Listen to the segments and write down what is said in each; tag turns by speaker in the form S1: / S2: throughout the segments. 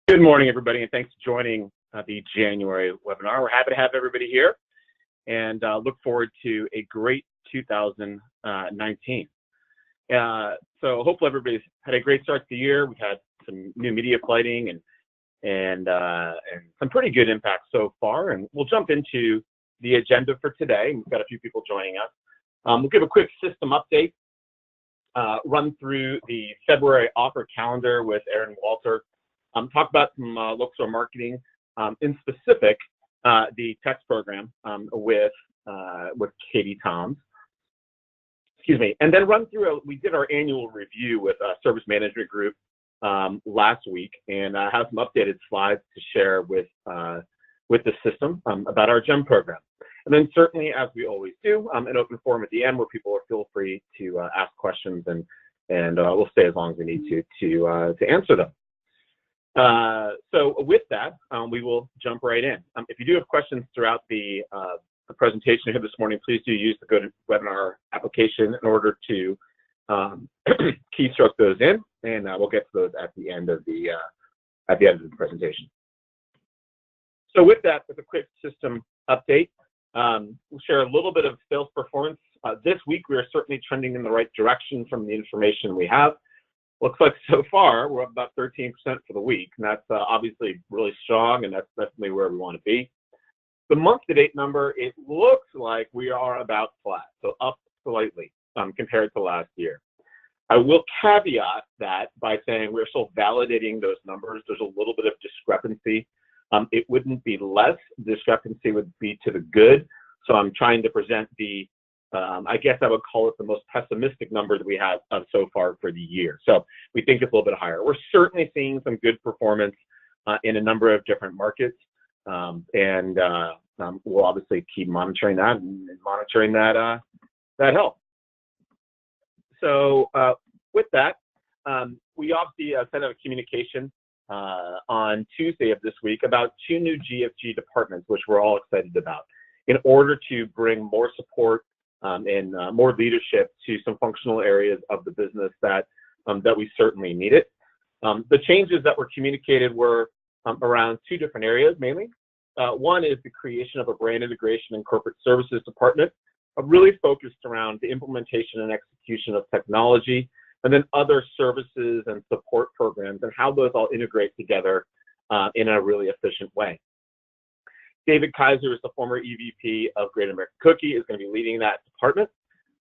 S1: Good morning, everybody, and thanks for joining the January webinar. We're happy to have everybody here and look forward to a great 2019. So hopefully everybody's had a great start to the year. We've had some new media flighting and some pretty good impact so far. And we'll jump into the agenda for today. We've got a few people joining us. We'll give a quick system update, run through the February offer calendar with Aaron Walter. Talk about some local marketing, in specific, the text program with Katie Toms. Excuse me, and then run through. We did our annual review with Service Management Group last week, and I have some updated slides to share with the system about our GEM program. And then certainly, as we always do, an open forum at the end where people feel free to ask questions, and we'll stay as long as we need to answer them. So with that, we will jump right in. If you do have questions throughout the presentation here this morning, please do use the GoToWebinar application in order to keystroke those in, and we'll get to those at the end of the presentation. So with that, with a quick system update, we'll share a little bit of sales performance. This week, we are certainly trending in the right direction from the information we have. Looks like so far we're up about 13% for the week, and that's obviously really strong, and that's definitely where we want to be. The month-to-date number, it looks like we are about flat, so up slightly compared to last year. I will caveat that by saying we're still validating those numbers. There's a little bit of discrepancy. It wouldn't be less. Discrepancy would be to the good. So I'm trying to present the I guess I would call it the most pessimistic number that we have so far for the year. So we think it's a little bit higher. We're certainly seeing some good performance in a number of different markets, and we'll obviously keep monitoring that and monitoring that health. So with that, we obviously sent out a communication on Tuesday of this week about 2 new GFG departments, which we're all excited about, in order to bring more support and more leadership to some functional areas of the business that we certainly needed. The changes that were communicated were around 2 different areas mainly. One is the creation of a brand integration and corporate services department, really focused around the implementation and execution of technology, and then other services and support programs and how those all integrate together in a really efficient way. David Kaiser is the former EVP of Great American Cookie, is going to be leading that department.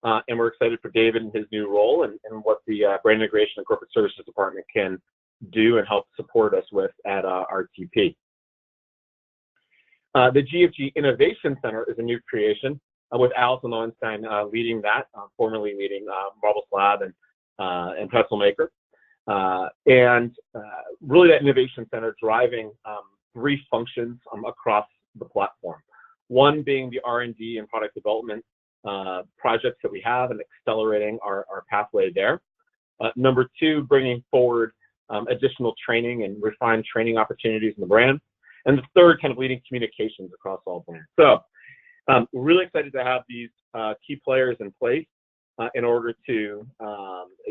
S1: And we're excited for David and his new role and what the Brand Integration and Corporate Services Department can do and help support us with at RTP. The GFG Innovation Center is a new creation with Allison Lowenstein leading that, formerly leading Marble Slab and Pretzel Maker. And really that Innovation Center driving 3 functions across the platform. One being the R&D and product development projects that we have and accelerating our pathway there. Number 2, bringing forward additional training and refined training opportunities in the brand. And the 3rd, kind of leading communications across all brands. So we're really excited to have these key players in place in order to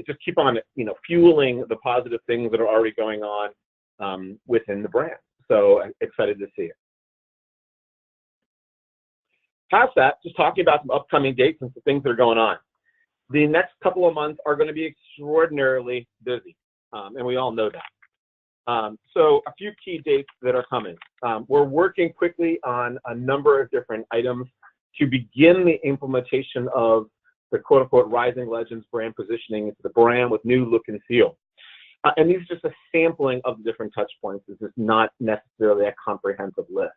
S1: just keep on, fueling the positive things that are already going on within the brand. So excited to see it. Past that, just talking about some upcoming dates and some things that are going on. The next couple of months are going to be extraordinarily busy, and we all know that. So a few key dates that are coming. We're working quickly on a number of different items to begin the implementation of the quote-unquote Rising Legends brand positioning into the brand with new look and feel. And these are just a sampling of the different touch points. This is not necessarily a comprehensive list,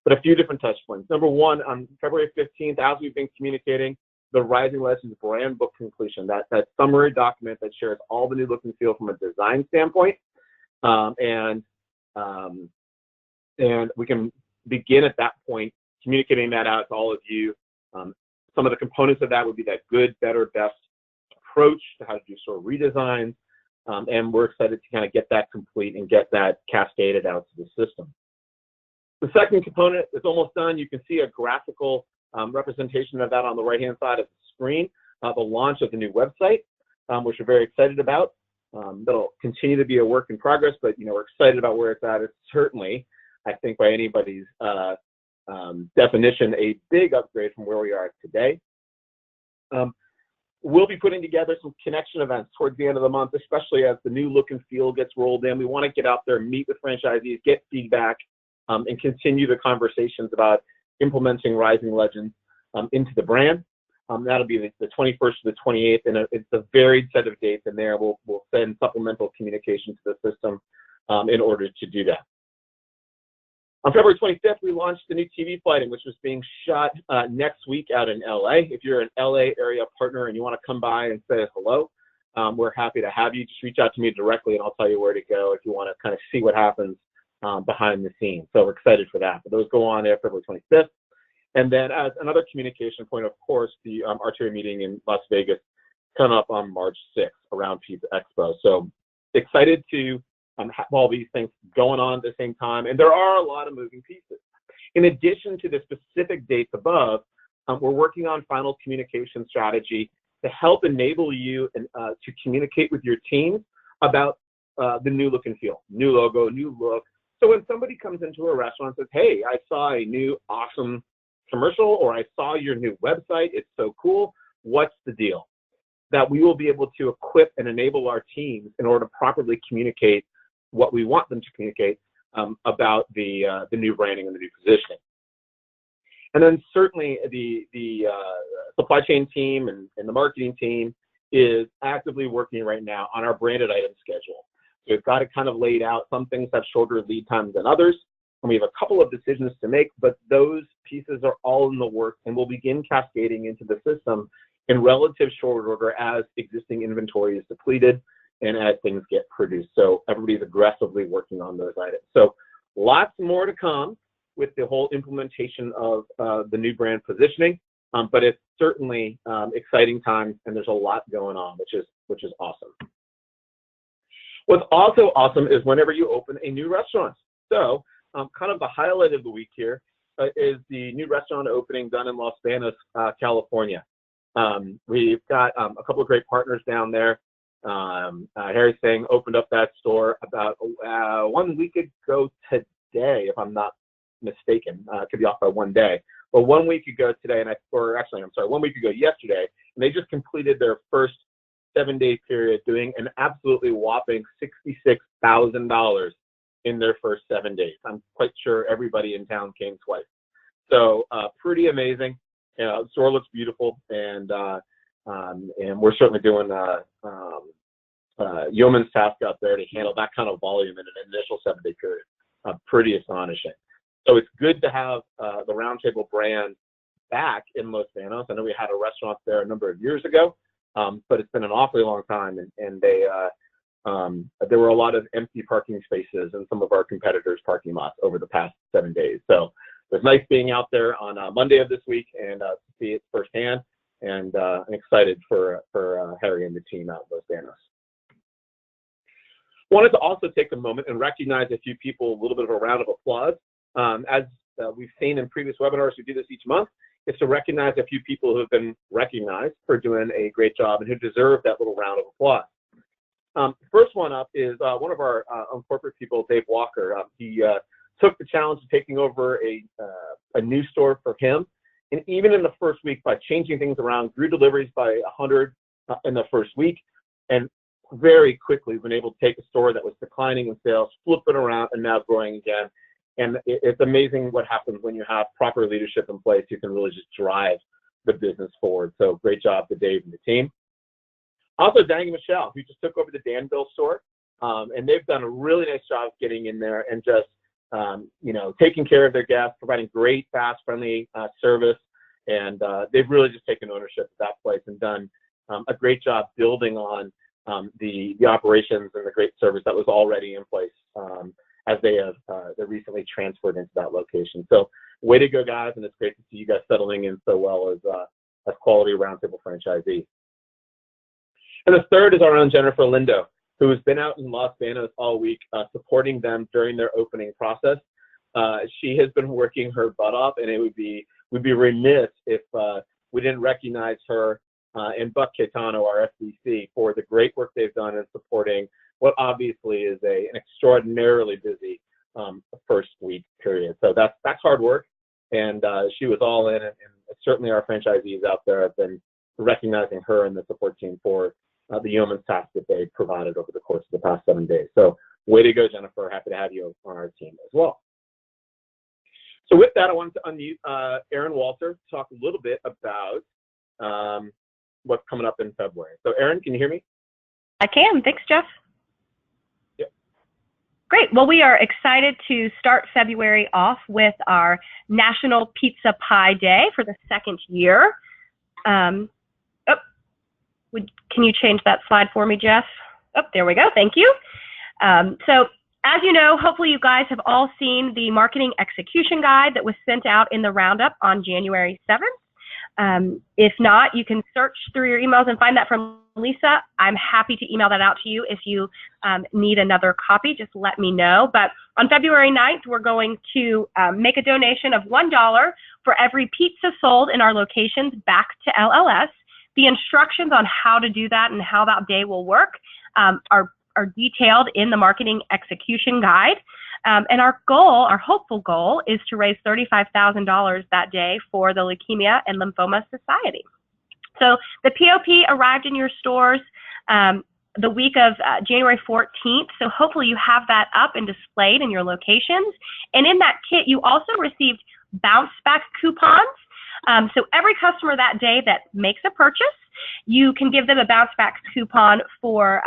S1: but a few different touch points. Number 1, on February 15th, as we've been communicating, the Rising Legends brand book completion, that summary document that shares all the new look and feel from a design standpoint. And we can begin at that point communicating that out to all of you. Some of the components of that would be that good, better, best approach to how to do sort of redesigns. And we're excited to kind of get that complete and get that cascaded out to the system. The second component is almost done. You can see a graphical representation of that on the right-hand side of the screen, the launch of the new website, which we're very excited about. that'll continue to be a work in progress, but we're excited about where it's at. It's certainly, I think, by anybody's definition, a big upgrade from where we are today. We'll be putting together some connection events towards the end of the month, especially as the new look and feel gets rolled in. We want to get out there, meet with franchisees, get feedback, and continue the conversations about implementing Rising Legends into the brand. That'll be the 21st to the 28th, and it's a varied set of dates in there. We'll send supplemental communication to the system in order to do that. On February 25th, we launched the new TV flighting, which was being shot next week out in LA. If you're an LA area partner and you want to come by and say hello, we're happy to have you. Just reach out to me directly and I'll tell you where to go if you want to kind of see what happens behind the scenes. So we're excited for that. But those go on there February 25th. And then as another communication point, of course, the Arteria meeting in Las Vegas coming up on March 6th around Pizza Expo. So excited to have all these things going on at the same time. And there are a lot of moving pieces. In addition to the specific dates above, we're working on final communication strategy to help enable you to communicate with your teams about the new look and feel, new logo, new look. So when somebody comes into a restaurant and says, hey, I saw a new awesome commercial, or I saw your new website, it's so cool, what's the deal? That we will be able to equip and enable our teams in order to properly communicate what we want them to communicate about the new branding and the new positioning. And then certainly the supply chain team and the marketing team is actively working right now on our branded item schedule. So we've got it kind of laid out. Some things have shorter lead times than others, and we have a couple of decisions to make, but those pieces are all in the works and will begin cascading into the system in relative short order as existing inventory is depleted and as things get produced. So everybody's aggressively working on those items. So lots more to come with the whole implementation of the new brand positioning, but it's certainly exciting times, and there's a lot going on, which is awesome. What's also awesome is whenever you open a new restaurant. So kind of the highlight of the week here is the new restaurant opening done in Los Banos, California. We've got a couple of great partners down there. Harry Sang opened up that store about 1 week ago today, if I'm not mistaken. Could be off by 1 day. But 1 week ago today, 1 week ago yesterday, and they just completed their first 7-day period doing an absolutely whopping $66,000 in their first 7 days. I'm quite sure everybody in town came twice. So pretty amazing. The store looks beautiful, and we're certainly doing yeoman's task out there to handle that kind of volume in an initial 7-day period. Pretty astonishing. So it's good to have the Roundtable brand back in Los Banos. I know we had a restaurant there a number of years ago, but it's been an awfully long time, and there were a lot of empty parking spaces in some of our competitors' parking lots over the past 7 days. So it was nice being out there on Monday of this week and to see it firsthand, and I'm excited for Harry and the team out in Los Banos. Wanted to also take a moment and recognize a few people, a little bit of a round of applause. As we've seen in previous webinars, we do this each month, is to recognize a few people who have been recognized for doing a great job and who deserve that little round of applause. First one up is one of our own corporate people, Dave Walker. He took the challenge of taking over a new store for him, and even in the first week, by changing things around, grew deliveries by 100 in the first week, and very quickly been able to take a store that was declining in sales, flip it around, and now growing again. And it's amazing what happens when you have proper leadership in place. You can really just drive the business forward. So great job to Dave and the team. Also, Danny and Michelle, who just took over the Danville store, and they've done a really nice job getting in there and just, taking care of their guests, providing great, fast, friendly service, and they've really just taken ownership of that place and done a great job building on the operations and the great service that was already in place as they recently transferred into that location. So, way to go, guys, and it's great to see you guys settling in so well as quality Roundtable franchisees. And the third is our own Jennifer Lindo, who has been out in Los Banos all week supporting them during their opening process. She has been working her butt off, and we'd be remiss if we didn't recognize her and Buck Caetano, our FDC, for the great work they've done in supporting what obviously is an extraordinarily busy first week period. So that's hard work, and she was all in, and certainly our franchisees out there have been recognizing her and the support team for the yeoman's task that they provided over the course of the past 7 days. So way to go, Jennifer. Happy to have you on our team as well. So with that, I wanted to unmute Erin Walter to talk a little bit about what's coming up in February. So Erin, can you hear me?
S2: I can. Thanks, Jeff.
S1: Yep.
S2: Great. Well, we are excited to start February off with our National Pizza Pie Day for the second year. Can you change that slide for me, Jeff? Oh, there we go. Thank you. So as you know, hopefully you guys have all seen the marketing execution guide that was sent out in the roundup on January 7th. If not, you can search through your emails and find that from Lisa. I'm happy to email that out to you. If you need another copy, just let me know. But on February 9th, we're going to make a donation of $1 for every pizza sold in our locations back to LLS. The instructions on how to do that and how that day will work are detailed in the marketing execution guide. And our goal, our hopeful goal, is to raise $35,000 that day for the Leukemia and Lymphoma Society. So the POP arrived in your stores the week of January 14th. So hopefully you have that up and displayed in your locations. And in that kit, you also received bounce back coupons. So every customer that day that makes a purchase, you can give them a bounce back coupon for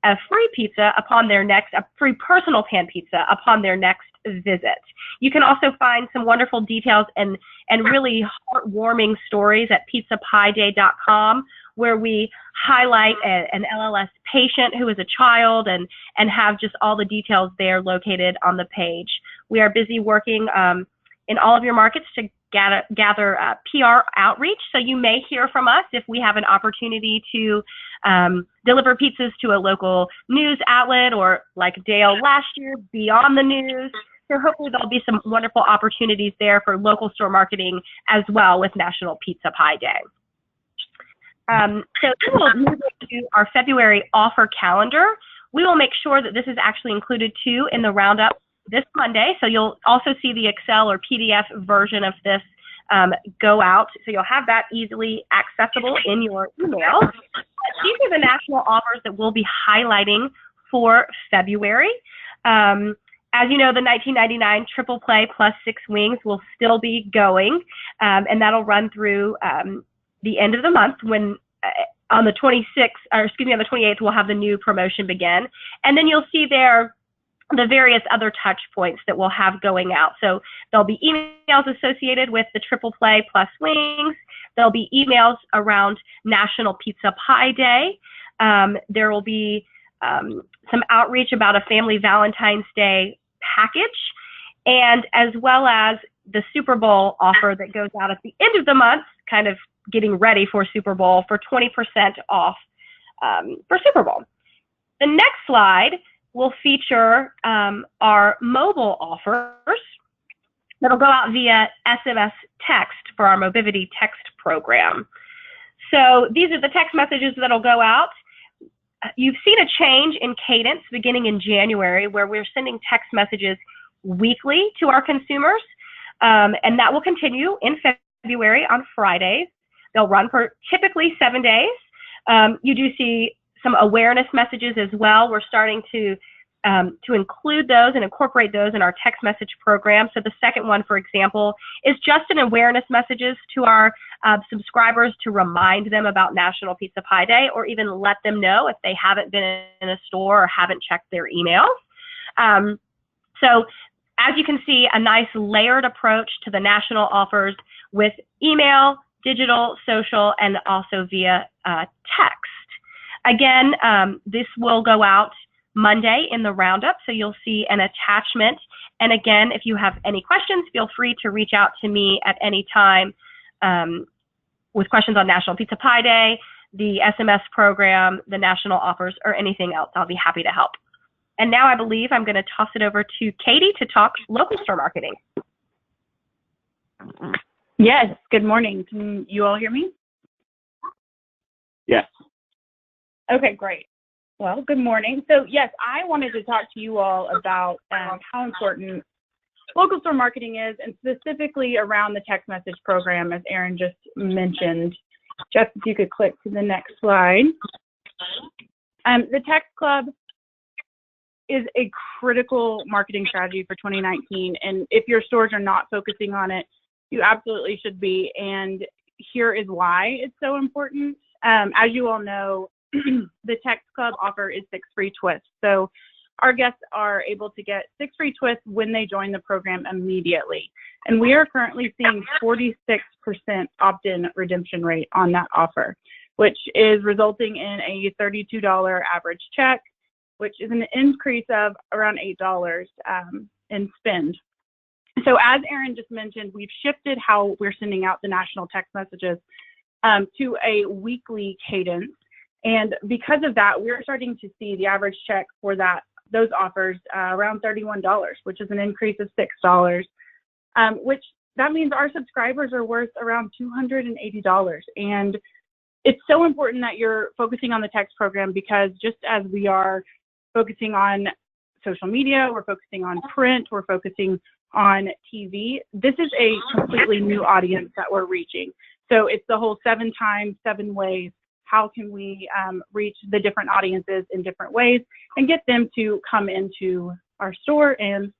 S2: a free pizza upon their next, a free personal pan pizza upon their next visit. You can also find some wonderful details and really heartwarming stories at pizzapieday.com, where we highlight an LLS patient who is a child and have just all the details there located on the page. We are busy working in all of your markets to gather PR outreach. So you may hear from us if we have an opportunity to deliver pizzas to a local news outlet, or like Dale last year, Beyond the News. So hopefully there'll be some wonderful opportunities there for local store marketing as well with National Pizza Pie Day. So we'll move to our February offer calendar. We will make sure that this is actually included too in the roundup this Monday. So you'll also see the Excel or PDF version of this go out. So you'll have that easily accessible in your email. These are the national offers that we'll be highlighting for February. As you know, the $19.99 triple play plus 6 wings will still be going, and that'll run through the end of the month when on the 26th, or excuse me, on the 28th, we'll have the new promotion begin. And then you'll see there the various other touch points that we'll have going out. So there'll be emails associated with the triple play plus wings. There'll be emails around National Pizza Pie Day. There will be some outreach about a family Valentine's Day package, and as well as the Super Bowl offer that goes out at the end of the month, kind of getting ready for Super Bowl, for 20% off for Super Bowl. The next slide will feature our mobile offers that'll go out via SMS text for our Mobivity text program. So these are the text messages that'll go out. You've seen a change in cadence beginning in January, where we're sending text messages weekly to our consumers, and that will continue in February on Fridays. They'll run for typically 7 days. You do see some awareness messages as well. We're starting to include those and incorporate those in our text message program. So the second one, for example, is just an awareness messages to our subscribers to remind them about National Pizza Pie Day, or even let them know if they haven't been in a store or haven't checked their emails. So as you can see, a nice layered approach to the national offers with email, digital, social, and also via text. Again, this will go out Monday in the roundup, so you'll see an attachment. And again, if you have any questions, feel free to reach out to me at any time with questions on National Pizza Pie Day, the SMS program, the national offers, or anything else. I'll be happy to help. And now I believe I'm going to toss it over to Katie to talk local store marketing.
S3: Yes, good morning. Can you all hear me? Okay, great. Well, good morning. So yes, I wanted to talk to you all about how important local store marketing is, and specifically around the text message program, as Erin just mentioned. Jeff, if you could click to the next slide. The Text Club is a critical marketing strategy for 2019, and if your stores are not focusing on it, you absolutely should be, and here is why it's so important. As you all know, the Text Club offer is 6 free twists, so our guests are able to get 6 free twists when they join the program immediately, and we are currently seeing 46% opt-in redemption rate on that offer, which is resulting in a $32 average check, which is an increase of around $8 in spend. So as Erin just mentioned, we've shifted how we're sending out the national text messages to a weekly cadence. And because of that, we're starting to see the average check for those offers around $31, which is an increase of $6, which that means our subscribers are worth around $280. And it's so important that you're focusing on the text program, because just as we are focusing on social media, we're focusing on print, we're focusing on TV, this is a completely new audience that we're reaching. So it's the whole 7 times, 7 ways. How can we reach the different audiences in different ways and get them to come into our store and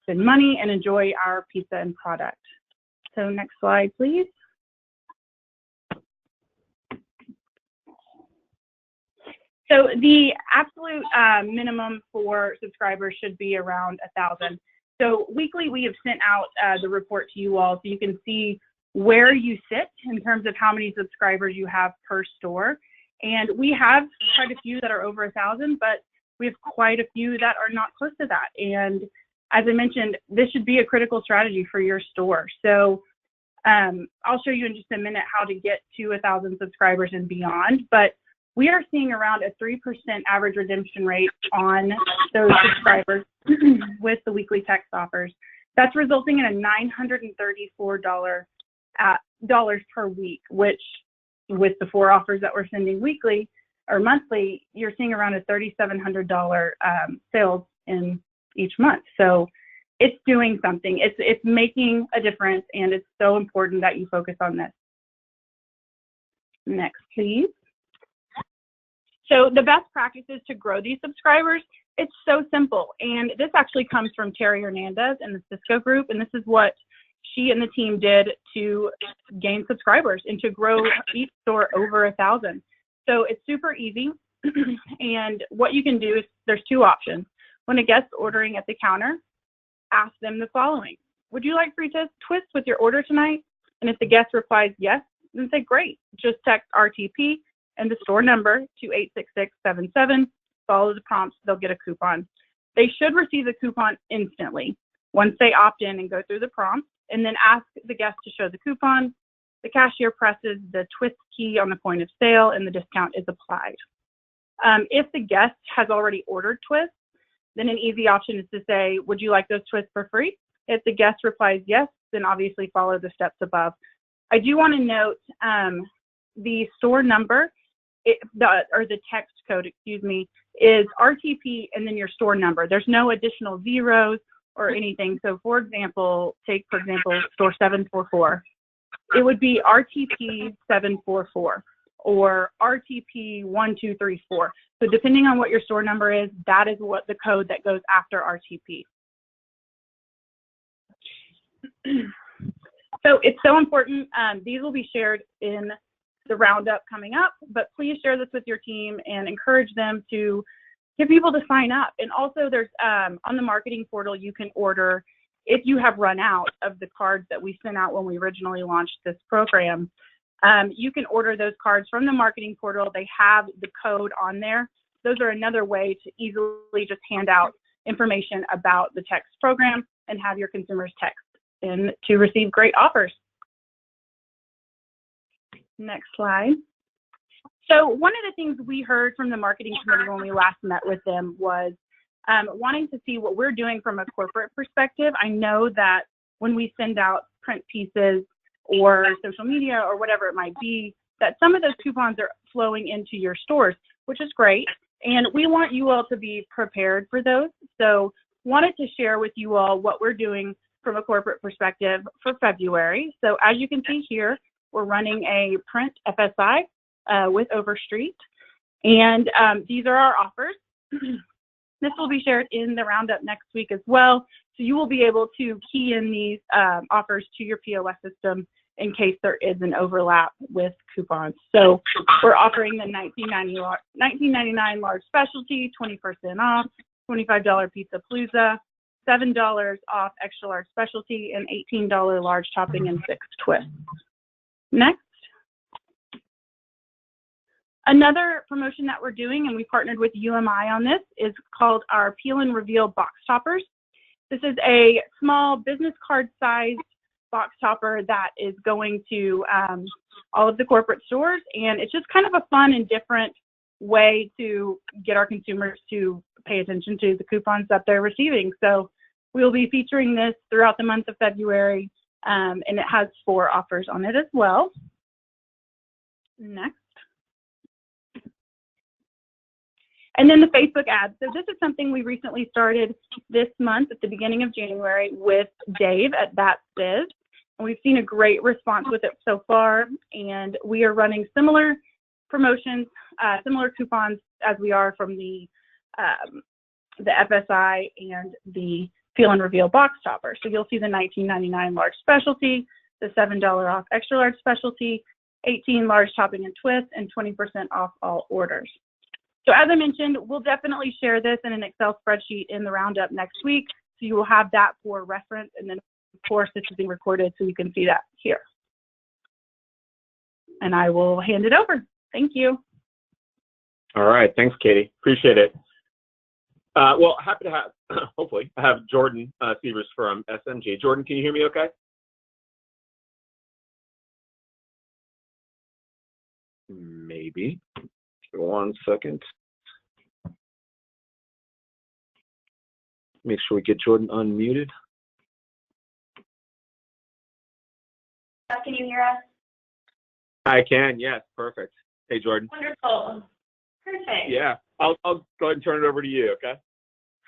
S3: spend money and enjoy our pizza and product? So next slide, please. So the absolute minimum for subscribers should be around 1,000. So weekly, we have sent out the report to you all so you can see where you sit in terms of how many subscribers you have per store. And we have quite a few that are over 1,000, but we have quite a few that are not close to that. And as I mentioned, this should be a critical strategy for your store. So I'll show you in just a minute how to get to 1,000 subscribers and beyond, but we are seeing around a 3% average redemption rate on those subscribers with the weekly text offers. That's resulting in a $934 per week, which with the 4 offers that we're sending weekly or monthly, you're seeing around a $3,700 sales in each month. So it's doing something. It's making a difference, and it's so important that you focus on this. Next, please. So the best practices to grow these subscribers, it's so simple. And this actually comes from Terry Hernandez and the Cisco Group, and this is what she and the team did to gain subscribers and to grow each store over 1,000. So it's super easy. And what you can do is there's 2 options. When a guest's ordering at the counter, ask them the following: would you like free twists with your order tonight? And if the guest replies yes, then say great. Just text RTP and the store number to 86677. Follow the prompts, they'll get a coupon. They should receive the coupon instantly once they opt in and go through the prompts, and then ask the guest to show the coupon. The cashier presses the twist key on the point of sale and the discount is applied. If the guest has already ordered twists, then an easy option is to say, would you like those twists for free? If the guest replies yes, then obviously follow the steps above. I do want to note the store number, or the text code, excuse me, is RTP and then your store number. There's no additional zeros or anything. So for example, take for example store 744. It would be RTP 744 or RTP 1234. So depending on what your store number is, that is what the code that goes after RTP. So it's so important. These will be shared in the roundup coming up, but please share this with your team and encourage them to get people to sign up. And also there's on the marketing portal, you can order, if you have run out of the cards that we sent out when we originally launched this program, you can order those cards from the marketing portal. They have the code on there. Those are another way to easily just hand out information about the text program and have your consumers text in to receive great offers. Next slide. So one of the things we heard from the marketing committee when we last met with them was wanting to see what we're doing from a corporate perspective. I know that when we send out print pieces or social media or whatever it might be, that some of those coupons are flowing into your stores. which is great. And we want you all to be prepared for those. So wanted to share with you all what we're doing from a corporate perspective for February. So as you can see here, we're running a print FSI with Overstreet. And these are our offers. This will be shared in the roundup next week as well. So you will be able to key in these offers to your POS system in case there is an overlap with coupons. So we're offering the $19.99 large specialty, 20% off, $25 Pizza Palooza, $7 off extra large specialty, and $18 large topping and 6 twists. Next. Another promotion that we're doing, and we partnered with UMI on this, is called our Peel and Reveal Box Toppers. This is a small business card sized box topper that is going to all of the corporate stores, and it's just kind of a fun and different way to get our consumers to pay attention to the coupons that they're receiving. So we'll be featuring this throughout the month of February, and it has 4 offers on it as well. Next. And then the Facebook ads. So this is something we recently started this month at the beginning of January with Dave at That's Biz. And we've seen a great response with it so far. And we are running similar promotions, similar coupons as we are from the FSI and the Peel and Reveal box topper. So you'll see the $19.99 large specialty, the $7 off extra large specialty, 18 large topping and twist, and 20% off all orders. So as I mentioned, we'll definitely share this in an Excel spreadsheet in the roundup next week. So you will have that for reference. And then, of course, this is being recorded so you can see that here. And I will hand it over. Thank you.
S1: All right. Thanks, Katie. Appreciate it. Well, happy to have, hopefully, I have Jordan Sievers from SMG. Jordan, can you hear me okay? Maybe. 1 second. Make sure we get Jordan unmuted.
S4: Can you hear us?
S1: I can, yes, perfect. Hey, Jordan.
S4: Wonderful. Perfect.
S1: Yeah, I'll go ahead and turn it over to you, okay?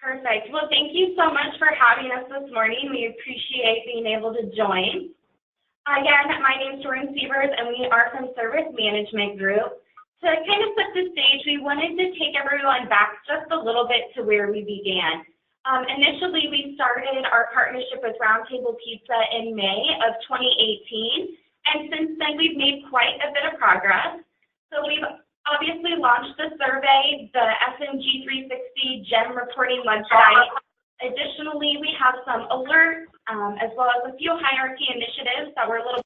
S4: Perfect. Well, thank you so much for having us this morning. We appreciate being able to join. Again, my name is Jordan Sievers, and we are from Service Management Group. To kind of set the stage, we wanted to take everyone back just a little bit to where we began. Initially, we started our partnership with Roundtable Pizza in May of 2018, and since then, we've made quite a bit of progress. So we've obviously launched the survey, the SMG 360 GEM reporting website. Additionally, we have some alerts, as well as a few hierarchy initiatives that were a little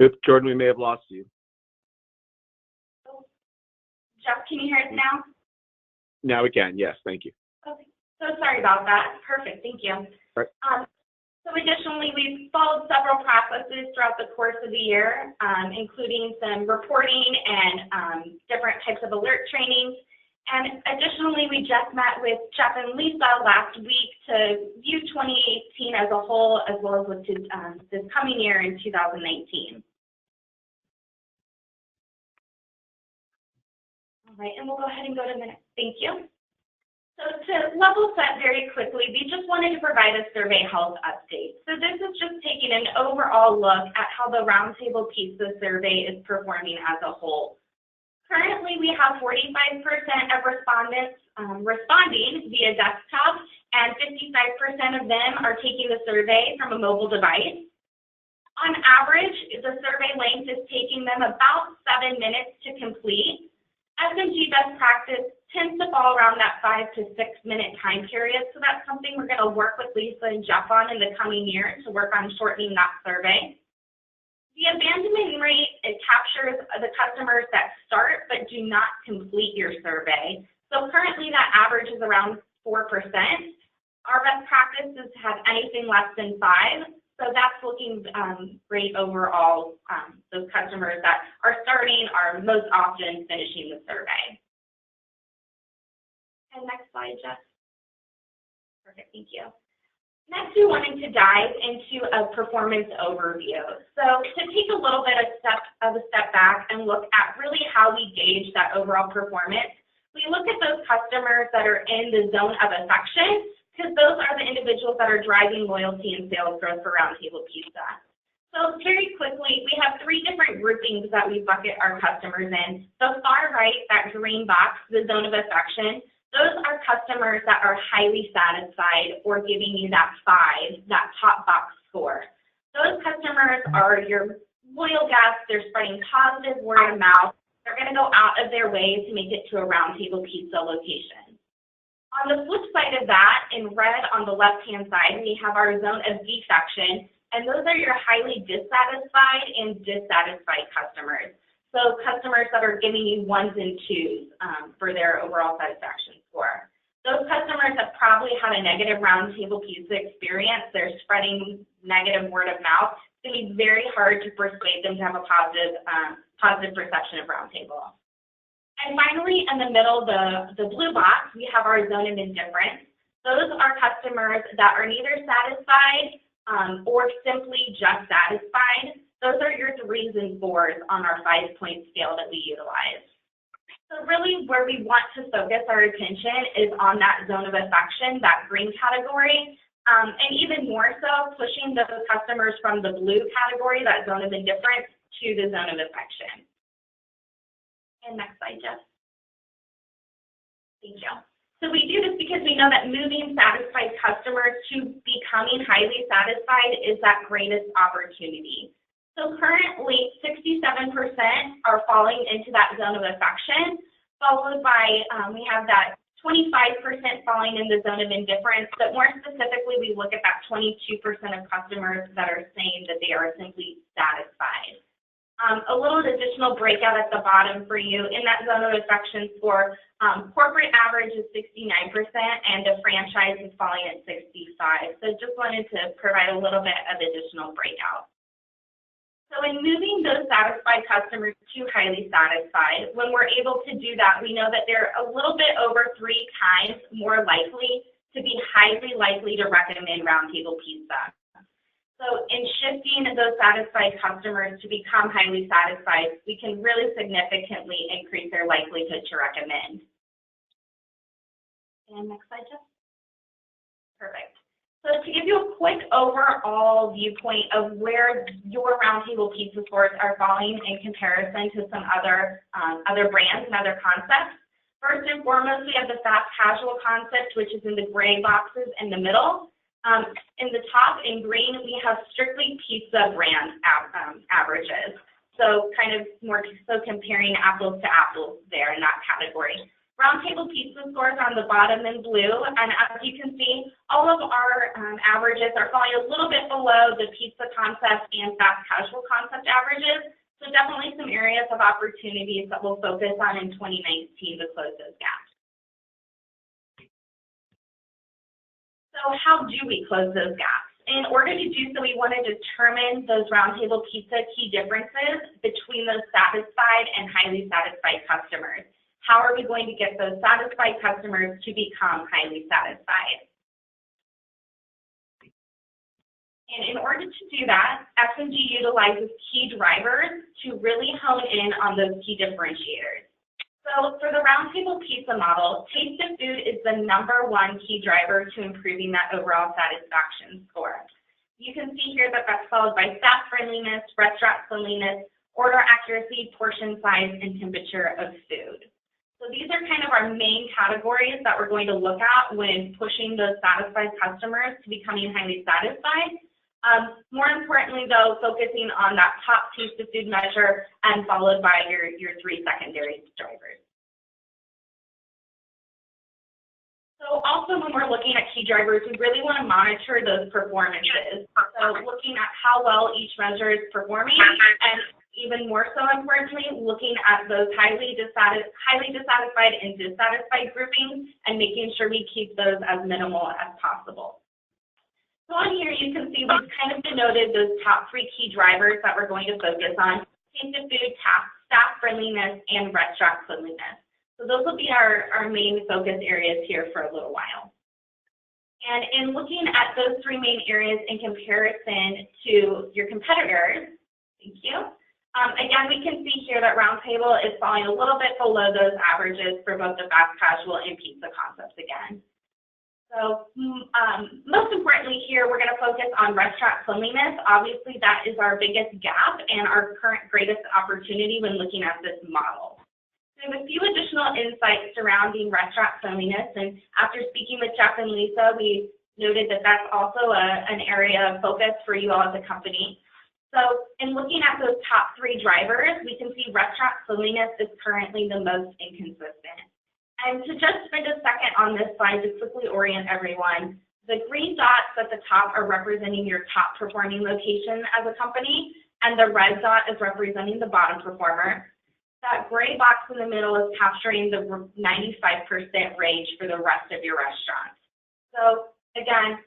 S1: Oops, Jordan, we may have lost you.
S4: Jeff, can you hear us now?
S1: Now we can, yes, thank you.
S4: Okay, so sorry about that. Perfect, thank you.
S1: Right.
S4: So additionally, we've followed several processes throughout the course of the year, including some reporting and different types of alert trainings. And additionally, we just met with Jeff and Lisa last week to view 2018 as a whole, as well as with this coming year in 2019. All right, and we'll go ahead and go to the next. Thank you. So to level set very quickly, we just wanted to provide a survey health update. So this is just taking an overall look at how the Roundtable Pizza survey is performing as a whole. Currently, we have 45% of respondents responding via desktop, and 55% of them are taking the survey from a mobile device. On average, the survey length is taking them about 7 minutes to complete. SMG best practice tends to fall around that 5 to 6 minute time period, so that's something we're going to work with Lisa and Jeff on in the coming year to work on shortening that survey. The abandonment rate, it captures the customers that start but do not complete your survey. So currently that average is around 4%. Our best practice is to have anything less than 5. So that's looking great overall. Those customers that are starting are most often finishing the survey. And next slide, Jeff. Perfect, thank you. Next, we wanted to dive into a performance overview. So to take a little bit of a step back and look at really how we gauge that overall performance, we look at those customers that are in the zone of affection, because those are the individuals that are driving loyalty and sales growth for Round Table Pizza. So very quickly, we have 3 different groupings that we bucket our customers in. The far right, that green box, the zone of affection, those are customers that are highly satisfied or giving you that 5, that top box score. Those customers are your loyal guests. They're spreading positive word of mouth. They're going to go out of their way to make it to a Round Table Pizza location. On the flip side of that, in red on the left-hand side, we have our zone of defection, and those are your highly dissatisfied and dissatisfied customers. So customers that are giving you 1s and 2s for their overall satisfaction score. Those customers have probably had a negative Round Table Pizza experience. They're spreading negative word of mouth. It's going to be very hard to persuade them to have a positive perception of Round Table. And finally, in the middle, the blue box, we have our zone of indifference. Those are customers that are neither satisfied or simply just satisfied. Those are your 3s and 4s on our 5-point scale that we utilize. So really where we want to focus our attention is on that zone of affection, that green category, and even more so pushing those customers from the blue category, that zone of indifference, to the zone of affection. And next slide, Jeff. Thank you. So we do this because we know that moving satisfied customers to becoming highly satisfied is that greatest opportunity. So currently, 67% are falling into that zone of affection, followed by, we have that 25% falling in the zone of indifference, but more specifically, we look at that 22% of customers that are saying that they are simply satisfied. A little additional breakout at the bottom for you. In that zone of affection score, corporate average is 69%, and the franchise is falling at 65%. So just wanted to provide a little bit of additional breakout. So in moving those satisfied customers to highly satisfied, when we're able to do that, we know that they're a little bit over 3 times more likely to be highly likely to recommend Round Table Pizza. So in shifting those satisfied customers to become highly satisfied, we can really significantly increase their likelihood to recommend. And next slide, Jeff. Perfect. So to give you a quick overall viewpoint of where your Round Table Pizza scores are falling in comparison to some other brands and other concepts. First and foremost, we have the fast casual concept, which is in the gray boxes in the middle. In the top in green, we have strictly pizza brand averages. So kind of more so comparing apples to apples there in that category. Round Table Pizza scores on the bottom in blue, and as you can see, all of our averages are falling a little bit below the pizza concept and fast casual concept averages, so definitely some areas of opportunities that we'll focus on in 2019 to close those gaps. So how do we close those gaps? In order to do so, we want to determine those Round Table Pizza key differences between those satisfied and highly satisfied customers. How are we going to get those satisfied customers to become highly satisfied? And in order to do that, SMG utilizes key drivers to really hone in on those key differentiators. So for the Round Table Pizza model, taste of food is the #1 key driver to improving that overall satisfaction score. You can see here that that's followed by staff friendliness, restaurant cleanliness, order accuracy, portion size, and temperature of food. So these are kind of our main categories that we're going to look at when pushing those satisfied customers to becoming highly satisfied. More importantly, though, focusing on that top taste of food measure and followed by your 3 secondary drivers. So also when we're looking at key drivers, we really want to monitor those performances. So looking at how well each measure is performing, and even more so importantly, looking at those highly dissatisfied and dissatisfied groupings and making sure we keep those as minimal as possible. So on here you can see we've kind of denoted those top 3 key drivers that we're going to focus on: taste of food, staff friendliness, and restaurant cleanliness. So those will be our main focus areas here for a little while. And in looking at those three main areas in comparison to your competitors, thank you. Again, we can see here that Roundtable is falling a little bit below those averages for both the fast casual and pizza concepts again. So most importantly here, we're going to focus on restaurant cleanliness. Obviously, that is our biggest gap and our current greatest opportunity when looking at this model. So we have a few additional insights surrounding restaurant cleanliness, and after speaking with Jeff and Lisa, we noted that that's also an area of focus for you all as a company. So in looking at those top three drivers, we can see restaurant cleanliness is currently the most inconsistent. And to just spend a second on this slide to quickly orient everyone, the green dots at the top are representing your top performing location as a company, and the red dot is representing the bottom performer. That gray box in the middle is capturing the 95% range for the rest of your restaurants. So again,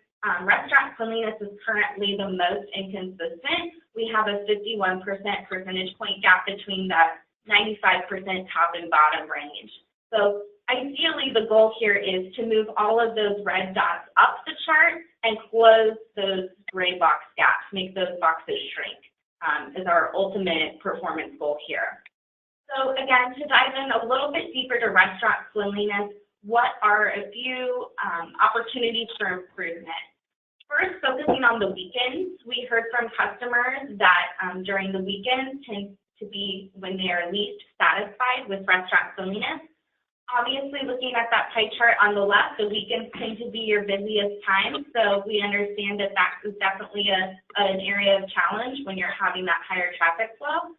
S4: restaurant cleanliness is currently the most inconsistent. We have a 51% percentage point gap between that 95% top and bottom range. So ideally, the goal here is to move all of those red dots up the chart and close those gray box gaps, make those boxes shrink, is our ultimate performance goal here. So again, to dive in a little bit deeper to restaurant cleanliness, what are a few opportunities for improvement? First, focusing on the weekends, we heard from customers that during the weekends tend to be when they are least satisfied with restaurant cleanliness. Obviously, looking at that pie chart on the left, the weekends tend to be your busiest time, so we understand that that is definitely an area of challenge when you're having that higher traffic flow.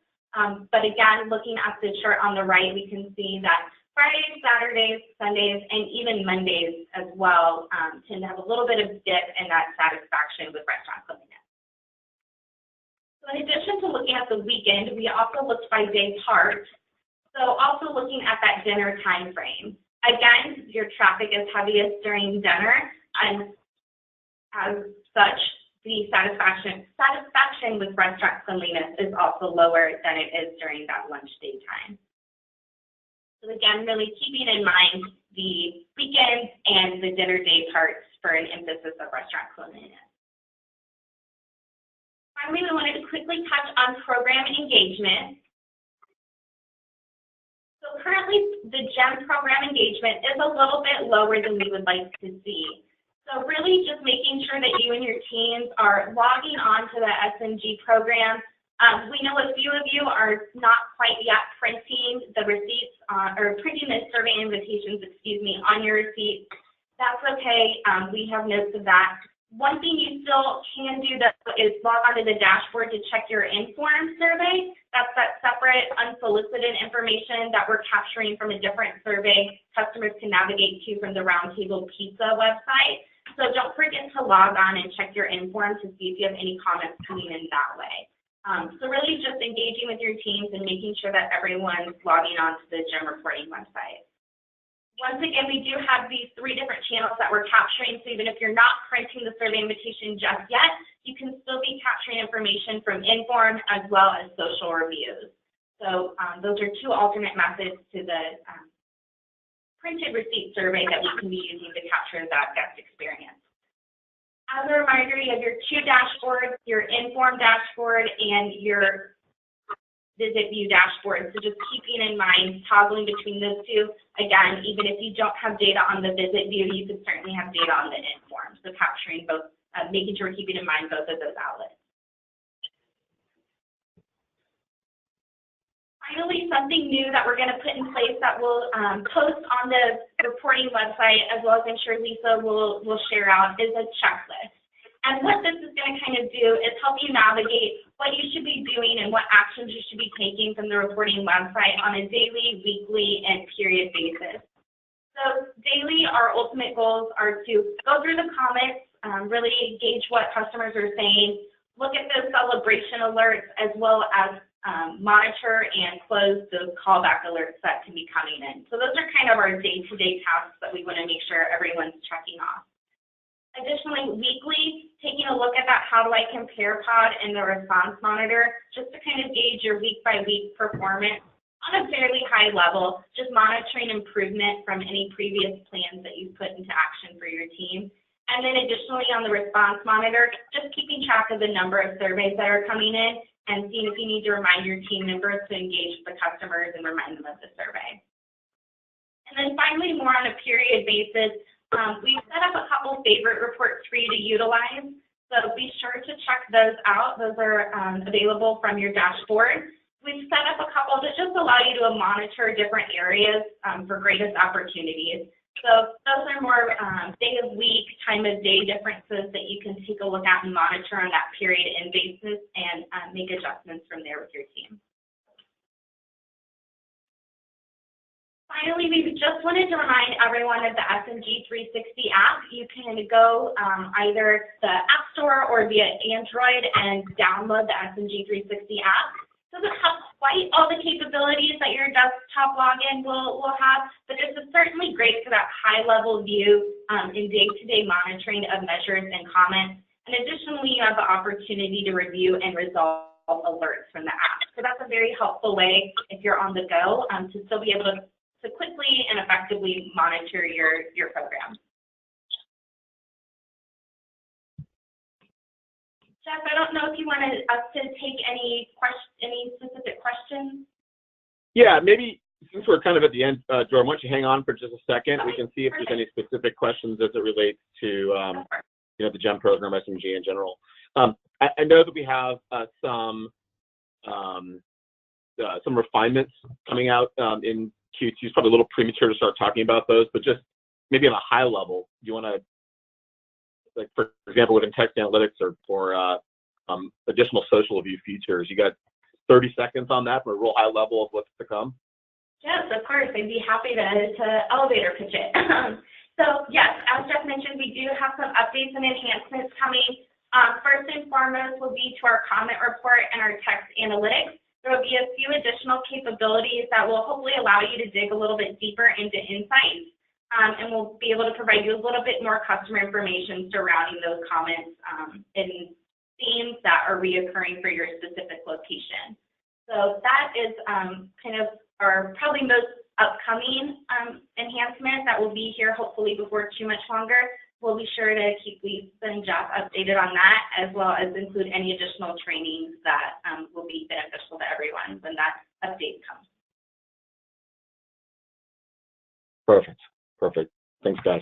S4: But again, looking at the chart on the right, we can see that Fridays, Saturdays, Sundays, and even Mondays as well tend to have a little bit of dip in that satisfaction with restaurant cleanliness. So in addition to looking at the weekend, we also looked by day part. So also looking at that dinner time frame. Again, your traffic is heaviest during dinner, and as such, the satisfaction with restaurant cleanliness is also lower than it is during that lunch day time. So again, really keeping in mind the weekends and the dinner day parts for an emphasis of restaurant cleanliness. Finally, we wanted to quickly touch on program engagement. So currently, the GEM program engagement is a little bit lower than we would like to see. So really just making sure that you and your teams are logging on to the SMG program. We know a few of you are not quite yet printing the receipts or printing the survey invitations, on your receipts. That's okay. We have notes of that. One thing you still can do is log onto the dashboard to check your informed survey. That's that separate unsolicited information that we're capturing from a different survey customers can navigate to from the Roundtable Pizza website. So don't forget to log on and check your inform to see if you have any comments coming in that way. So really just engaging with your teams and making sure that everyone's logging on to the GEM reporting website. Once again, we do have these three different channels that we're capturing, so even if you're not printing the survey invitation just yet, you can still be capturing information from Inform as well as social reviews. So those are two alternate methods to the printed receipt survey that we can be using to capture that guest experience. As a reminder, you have your two dashboards, your Inform dashboard and your Visit View dashboard. So just keeping in mind toggling between those two. Again, even if you don't have data on the Visit View, you could certainly have data on the Inform. So capturing both, making sure we're keeping in mind both of those outlets. Finally, something new that we're going to put in place that we'll post on the reporting website, as well as I'm sure Lisa will share out, is a checklist. And what this is going to kind of do is help you navigate what you should be doing and what actions you should be taking from the reporting website on a daily, weekly, and period basis. So daily, our ultimate goals are to go through the comments, really gauge what customers are saying, look at those celebration alerts, as well as monitor and close those callback alerts that can be coming in. So those are kind of our day-to-day tasks that we want to make sure everyone's checking off. Additionally, weekly, taking a look at that how do I compare pod and the response monitor, just to kind of gauge your week-by-week performance on a fairly high level, just monitoring improvement from any previous plans that you've put into action for your team. And then additionally on the response monitor, just keeping track of the number of surveys that are coming in and seeing if you need to remind your team members to engage with the customers and remind them of the survey. And then finally, more on a period basis, we've set up a couple favorite reports for you to utilize. So be sure to check those out. Those are available from your dashboard. We've set up a couple that just allow you to monitor different areas for greatest opportunities. So those are more day of week, time of day differences that you can take a look at and monitor on that period end basis and make adjustments from there with your team. Finally, we just wanted to remind everyone of the SMG 360 app. You can go either the App Store or via Android and download the SMG 360 app. It doesn't have quite all the capabilities that your desktop login will have, but this is certainly great for that high-level view in day-to-day monitoring of measures and comments. And additionally, you have the opportunity to review and resolve alerts from the app. So that's a very helpful way if you're on the go to still be able to quickly and effectively monitor your program. Jeff, I don't know if you wanted us to take any specific questions.
S1: Yeah, maybe since we're kind of at the end, Jordan, why don't you hang on for just a second?
S4: Okay,
S1: we can see if
S4: perfect.
S1: there's any specific questions as it relates to you know, the GEM program, SMG in general. I know that we have some refinements coming out in Q2. It's probably a little premature to start talking about those, but just maybe on a high level, do you want to, like, for example, within text analytics or additional social view features, you got 30 seconds on that for a real high level of what's to come?
S4: Yes, of course. I'd be happy to elevator pitch it. So yes, as Jeff mentioned, we do have some updates and enhancements coming. First and foremost will be to our comment report and our text analytics. There will be a few additional capabilities that will hopefully allow you to dig a little bit deeper into insights, and we'll be able to provide you a little bit more customer information surrounding those comments and themes that are reoccurring for your specific location. So that is kind of our probably most upcoming enhancement that will be here hopefully before too much longer. We'll be sure to keep Lisa and Jeff updated on that, as well as include any additional trainings that will be beneficial to everyone when that update comes.
S1: Perfect. Perfect. Thanks, guys.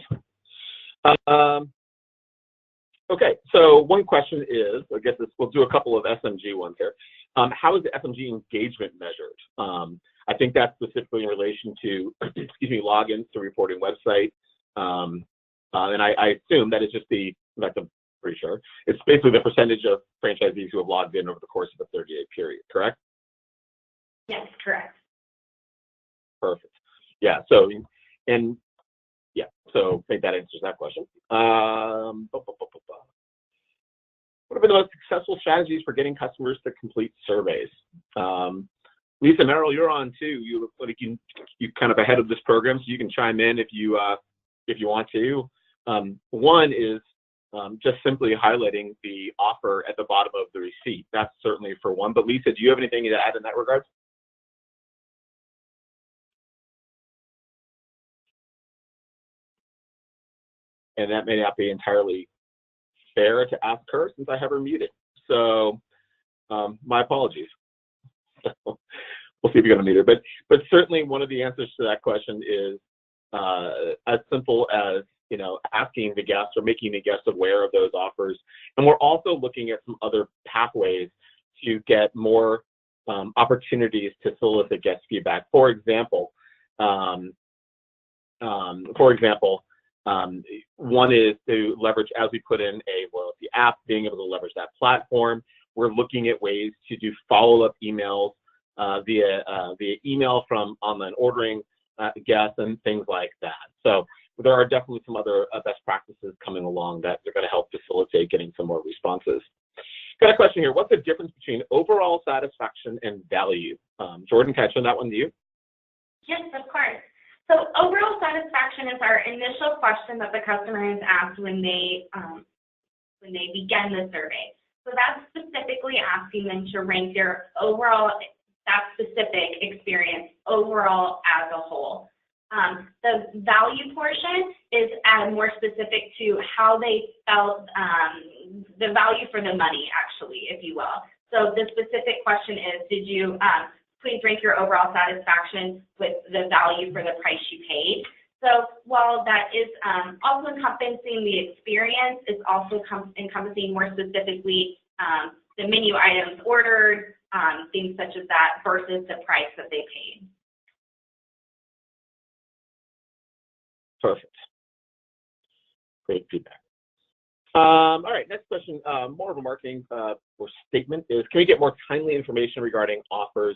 S1: Okay, so one question is, I guess we'll do a couple of SMG ones here. How is the SMG engagement measured? I think that's specifically in relation to, excuse me, logins to reporting website. And I assume that is just I'm pretty sure, it's basically the percentage of franchisees who have logged in over the course of a 30-day period, correct?
S4: Yes, correct.
S1: Perfect. Yeah, so, and yeah, so I think that answers that question. What have been the most successful strategies for getting customers to complete surveys? Lisa, Merrill, you're on too. You look like you kind of ahead of this program, so you can chime in if you want to. One is just simply highlighting the offer at the bottom of the receipt. That's certainly for one. But Lisa, do you have anything to add in that regard? And that may not be entirely fair to ask her since I have her muted. So my apologies. We'll see if you're going to meet her. But certainly one of the answers to that question is as simple as, you know, asking the guest or making the guest aware of those offers. And we're also looking at some other pathways to get more opportunities to solicit guest feedback. For example, one is to leverage, as we put in a loyalty app, being able to leverage that platform. We're looking at ways to do follow-up emails via email from online ordering guests and things like that. So there are definitely some other best practices coming along that are going to help facilitate getting some more responses. Got a question here. What's the difference between overall satisfaction and value? Jordan, can I turn that one to you?
S4: Yes, of course. So overall satisfaction is our initial question that the customer is asked when they begin the survey. So that's specifically asking them to rank their overall, that specific experience overall as a whole. The value portion is more specific to how they felt the value for the money, actually, if you will. So the specific question is, did you please rank your overall satisfaction with the value for the price you paid? So while that is also encompassing the experience, it's also encompassing more specifically the menu items ordered, things such as that, versus the price that they paid.
S1: Perfect. Great feedback. All right, next question, more of a marketing or statement is, can we get more timely information regarding offers?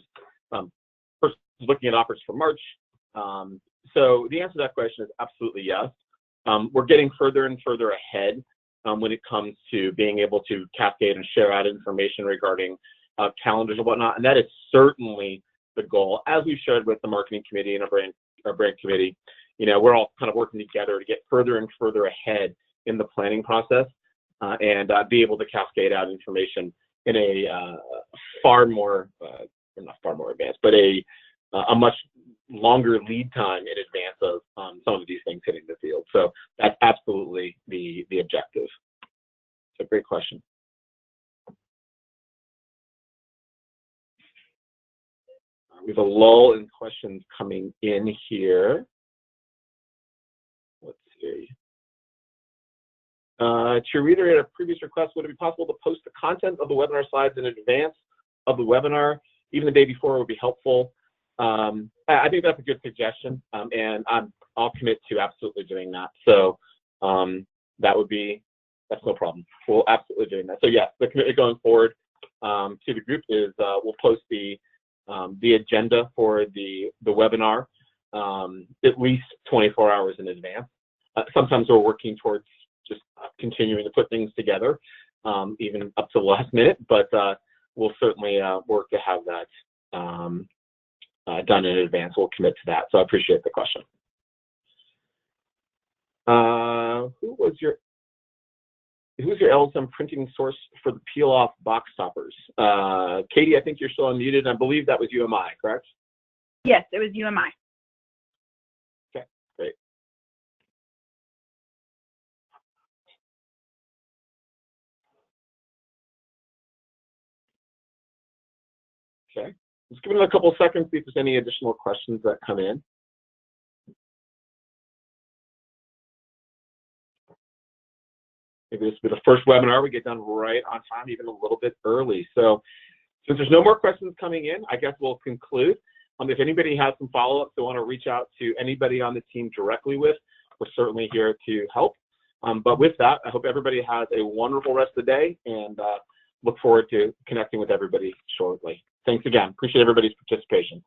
S1: First, looking at offers for March. So the answer to that question is absolutely yes. We're getting further and further ahead when it comes to being able to cascade and share out information regarding calendars and whatnot, and that is certainly the goal. As we've shared with the marketing committee and our brand committee, you know, we're all kind of working together to get further and further ahead in the planning process and be able to cascade out information in a far more, not far more advanced, but a much longer lead time in advance of some of these things hitting the field. So that's absolutely the objective. It's a great question. We have a lull in questions coming in here. Let's see. To reiterate a previous request, would it be possible to post the content of the webinar slides in advance of the webinar? Even the day before would be helpful. I think that's a good suggestion, and I'll commit to absolutely doing that. So that's no problem. We'll absolutely doing that. So yes, the commitment going forward to the group is we'll post the agenda for the webinar at least 24 hours in advance. Sometimes we're working towards just continuing to put things together, even up to the last minute, but we'll certainly work to have that done in advance. We'll commit to that. So I appreciate the question. Who was your LSM printing source for the peel-off box toppers? Katie, I think you're still unmuted. I believe that was UMI, correct?
S3: Yes, it was UMI.
S1: Okay, great. Okay, just give it a couple of seconds, see if there's any additional questions that come in. Maybe this will be the first webinar we get done right on time, even a little bit early. So since there's no more questions coming in, I guess we'll conclude. If anybody has some follow-ups they want to reach out to anybody on the team directly with, we're certainly here to help. But with that, I hope everybody has a wonderful rest of the day, and look forward to connecting with everybody shortly. Thanks again. Appreciate everybody's participation.